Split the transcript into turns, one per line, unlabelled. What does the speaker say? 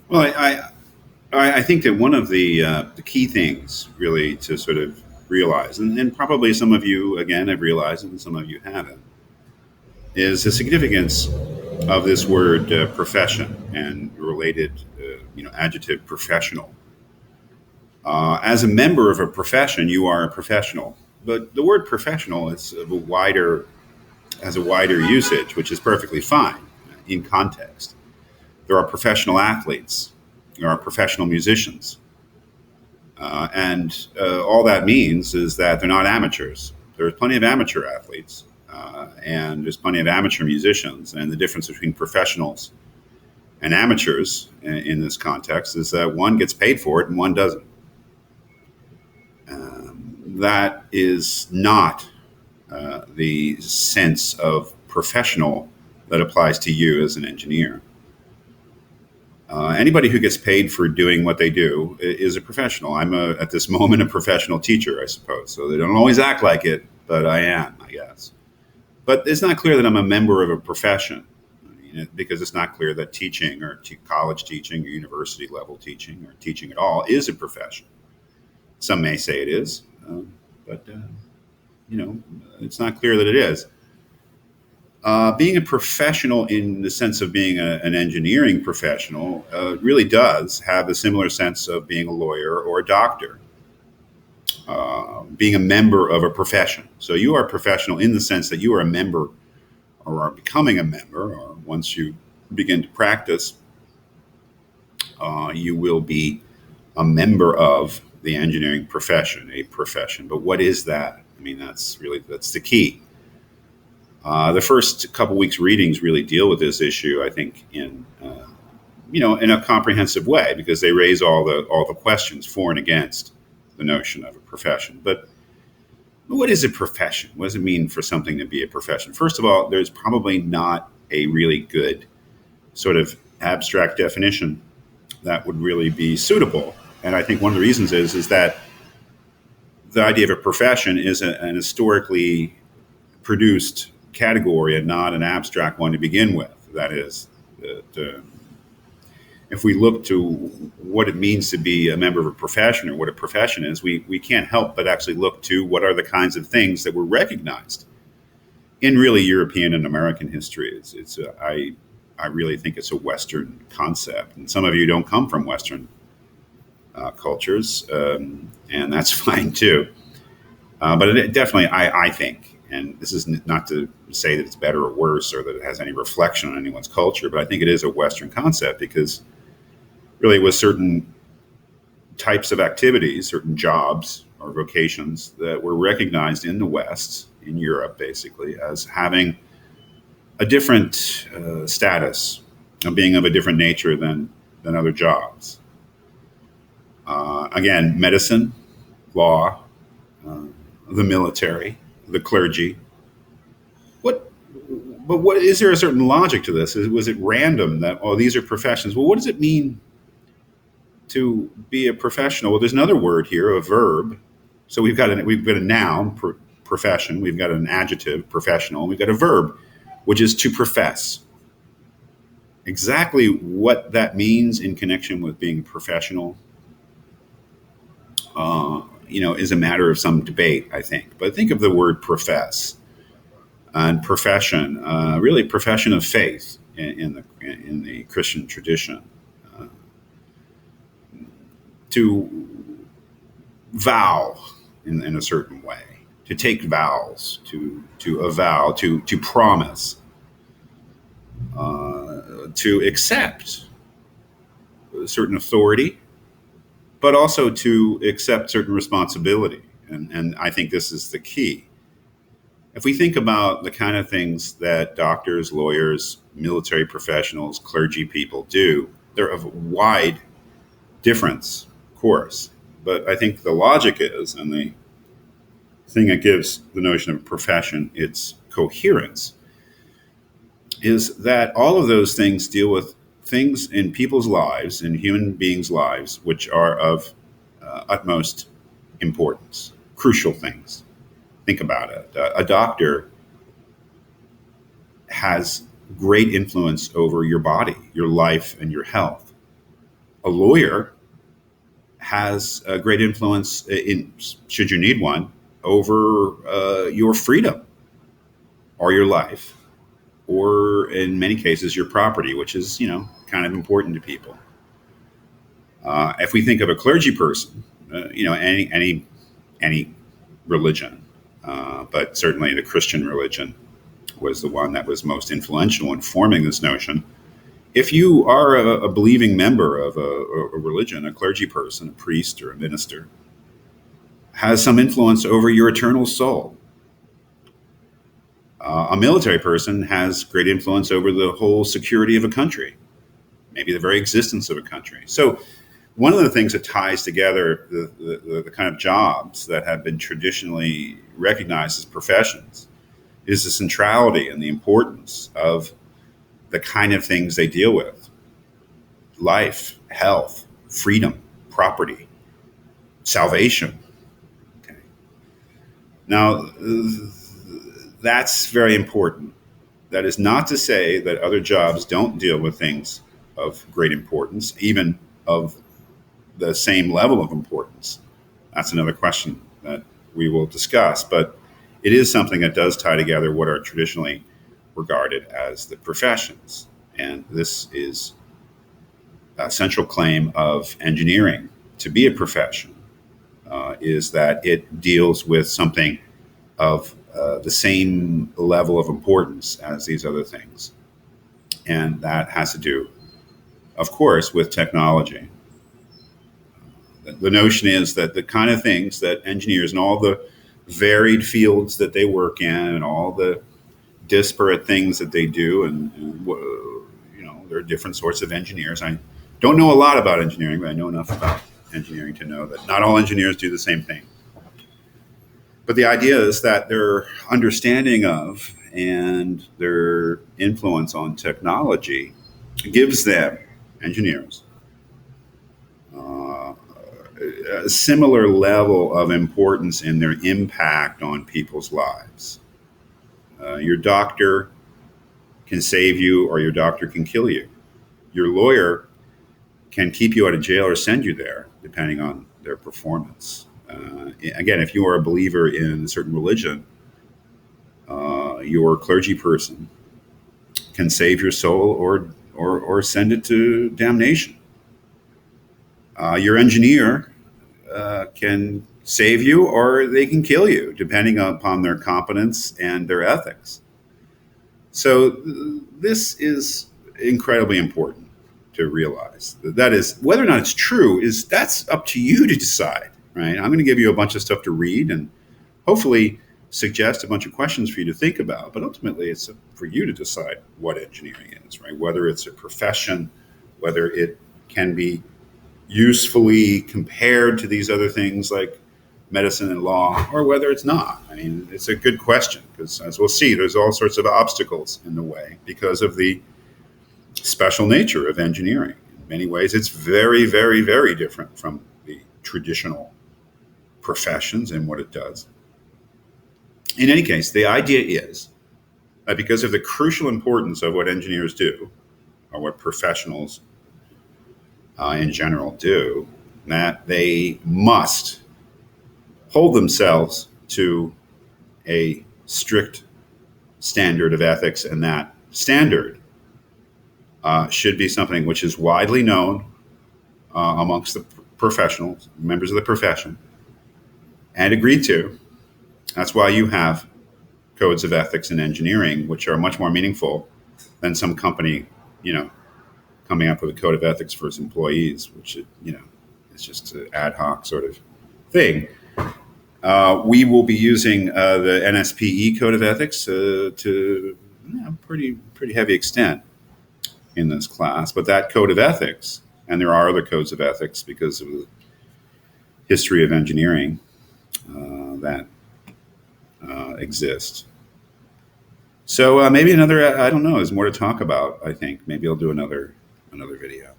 Well, I think that one of the key things really to sort of realize, and probably some of you again have realized it, and some of you haven't, is the significance of this word profession and related, adjective professional. As a member of a profession, you are a professional, but the word professional is of a wider has a wider usage, which is perfectly fine in context. There are professional athletes, there are professional musicians, and all that means is that they're not amateurs. There's plenty of amateur athletes, and there's plenty of amateur musicians. And the difference between professionals and amateurs in this context is that one gets paid for it and one doesn't. That is not the sense of professional that applies to you as an engineer. Anybody who gets paid for doing what they do is a professional. At this moment, a professional teacher, I suppose. So they don't always act like it, but I am, I guess. But it's not clear that I'm a member of a profession, because it's not clear that teaching or college teaching or university level teaching or teaching at all is a profession. Some may say it is, but it's not clear that it is. Being a professional in the sense of being an engineering professional really does have a similar sense of being a lawyer or a doctor, being a member of a profession. So you are a professional in the sense that you are a member or are becoming a member, or once you begin to practice, you will be a member of the engineering profession, a profession. But what is that? I mean, that's the key. The first couple weeks readings really deal with this issue, I think, in a comprehensive way, because they raise all the questions for and against the notion of a profession. But what is a profession? What does it mean for something to be a profession? First of all, there's probably not a really good sort of abstract definition that would really be suitable. And I think one of the reasons is that the idea of a profession is an historically produced category and not an abstract one to begin with. That is, if we look to what it means to be a member of a profession or what a profession is, we can't help but actually look to what are the kinds of things that were recognized in really European and American history. I really think it's a Western concept, and some of you don't come from Western cultures, and that's fine too. But it definitely, I think, and this is not to say that it's better or worse or that it has any reflection on anyone's culture, but I think it is a Western concept because really with certain types of activities, certain jobs or vocations that were recognized in the West, in Europe basically, as having a different status, of being of a different nature than other jobs. Again, medicine, law, the military, the clergy. What is there a certain logic to this? Was it random that these are professions? Well, what does it mean to be a professional? Well, there's another word here, a verb. So we've got a noun, profession. We've got an adjective, professional. And we've got a verb, which is to profess. Exactly what that means in connection with being professional, is a matter of some debate, I think. But think of the word profess and profession, really profession of faith in the Christian tradition. To vow in a certain way, to take vows, to avow, to promise, to accept a certain authority, but also to accept certain responsibility. And I think this is the key. If we think about the kind of things that doctors, lawyers, military professionals, clergy people do, they're of wide difference, of course. But I think the logic is, and the thing that gives the notion of profession its coherence, is that all of those things deal with things in people's lives, in human beings' lives, which are of utmost importance, crucial things. Think about it. A doctor has great influence over your body, your life, and your health. A lawyer has a great influence in, should you need one, over your freedom or your life, or in many cases your property, which is kind of important to people. If we think of a clergy person, any religion, but certainly the Christian religion was the one that was most influential in forming this notion. If you are a believing member of a religion, a clergy person, a priest or a minister, has some influence over your eternal soul. A military person has great influence over the whole security of a country, maybe the very existence of a country. So one of the things that ties together the kind of jobs that have been traditionally recognized as professions is the centrality and the importance of the kind of things they deal with: life, health, freedom, property, salvation. Okay. Now, that's very important. That is not to say that other jobs don't deal with things of great importance, even of the same level of importance. That's another question that we will discuss, but it is something that does tie together what are traditionally regarded as the professions. And this is a central claim of engineering to be a profession, is that it deals with something of the same level of importance as these other things. And that has to do, of course, with technology. The notion is that the kind of things that engineers and all the varied fields that they work in and all the disparate things that they do, and there are different sorts of engineers. I don't know a lot about engineering, but I know enough about engineering to know that not all engineers do the same thing. But the idea is that their understanding of and their influence on technology gives them, engineers, a similar level of importance in their impact on people's lives. Your doctor can save you, or your doctor can kill you. Your lawyer can keep you out of jail or send you there, depending on their performance. Again, if you are a believer in a certain religion, your clergy person can save your soul or send it to damnation. Your engineer can save you, or they can kill you, depending upon their competence and their ethics. So this is incredibly important to realize. That is, whether or not it's true, that's up to you to decide, right? I'm going to give you a bunch of stuff to read and hopefully suggest a bunch of questions for you to think about, but ultimately it's for you to decide what engineering is, right? Whether it's a profession, whether it can be usefully compared to these other things like medicine and law, or whether it's not. I mean, it's a good question, because as we'll see, there's all sorts of obstacles in the way because of the special nature of engineering. In many ways, it's very, very, very different from the traditional professions and what it does. In any case, the idea is that because of the crucial importance of what engineers do, or what professionals in general do, that they must hold themselves to a strict standard of ethics, and that standard should be something which is widely known amongst the professionals, members of the profession, and agreed to. That's why you have codes of ethics in engineering, which are much more meaningful than some company, coming up with a code of ethics for its employees, which, it's just an ad hoc sort of thing. We will be using the NSPE code of ethics to pretty heavy extent in this class. But that code of ethics, and there are other codes of ethics because of the history of engineering that exist. So maybe another, I don't know, there's more to talk about, I think. Maybe I'll do another video.